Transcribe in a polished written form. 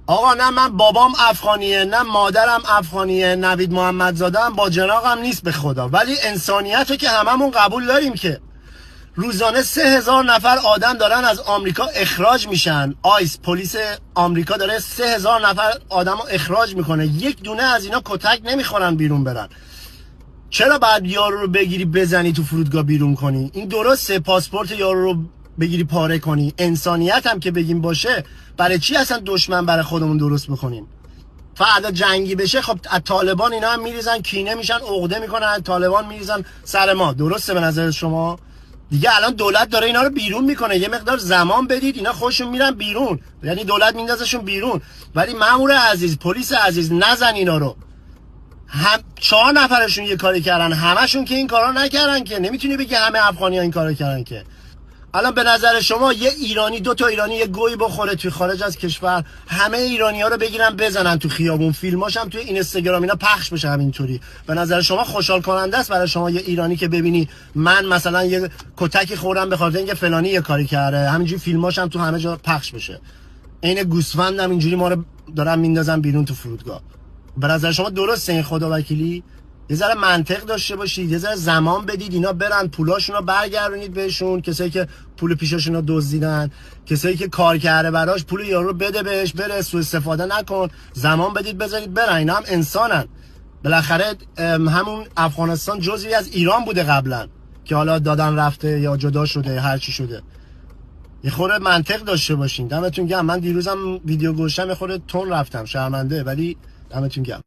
آقا نه من بابام افغانیه، نه مادرم افغانیه، نوید محمدزاده هم با جناقم نیست به خدا، ولی انسانیته که هممون قبول داریم که روزانه 3000 نفر آدم دارن از آمریکا اخراج میشن. آیس پلیس آمریکا داره 3000 نفر آدم رو اخراج میکنه، یک دونه از اینا کتک نمیخورن بیرون برن. چرا بعد یارو رو بگیری بزنی تو فرودگاه بیرون کنی؟ این درسته پاسپورت یارو رو بگیری پاره کنی؟ انسانیت هم که بگیم باشه، برای چی اصلا دشمن برای خودمون درست بکنیم؟ فردا جنگی بشه خب از طالبان اینا هم میریزن کینه میشن، عقده میکنن، از طالبان میریزن سر ما. درسته به نظر شما؟ دیگه الان دولت داره اینا رو بیرون میکنه، یه مقدار زمان بدید اینا خودشون میرن بیرون، یعنی دولت میندازشون بیرون. ولی مأمور عزیز، پلیس عزیز، نزن اینا رو. هم 4 نفرشون یه کاری کردن، همشون که این کارا نکردن که. نمیتونی بگی همه افغانی‌ها این کارو کردن که. الان به نظر شما یه ایرانی، 2 تا ایرانی یه گوی بخوره توی خارج از کشور، همه ایرانی‌ها رو بگیرن بزنن تو خیابون، فیلماش هم توی اینستاگرام اینا پخش بشه همینطوری، به نظر شما خوشحال کننده است برای شما یه ایرانی که ببینی من مثلا یه کتکی خوردم به خاطر اینکه فلانی یه کاری کرده، همینجوری فیلماش هم تو همه جا پخش بشه؟ عین گوسفندم اینجوری ما رو دارن میندازن بیرون تو فرودگاه. به نظر شما درسته این خدا وکیلی؟ یه ذره منطق داشته باشید، یه ذره زمان بدید اینا برن، پولاشون رو برگردونید بهشون. کسایی که پول پیشاشون رو دزدیدن، کسایی که کار کرده براش، پول یارو بده بهش، بره، سوء استفاده نکن، زمان بدید بذارید برن. اینا هم انسانن بالاخره. همون افغانستان جزئی از ایران بوده قبلا که حالا دادن رفته یا جدا شده، هر چی شده. یه خورده منطق داشته باشین. دمتون گرم. من دیروزم ویدیو گوشم یه خورده تون رفتم، شرمنده، ولی دمتون گرم.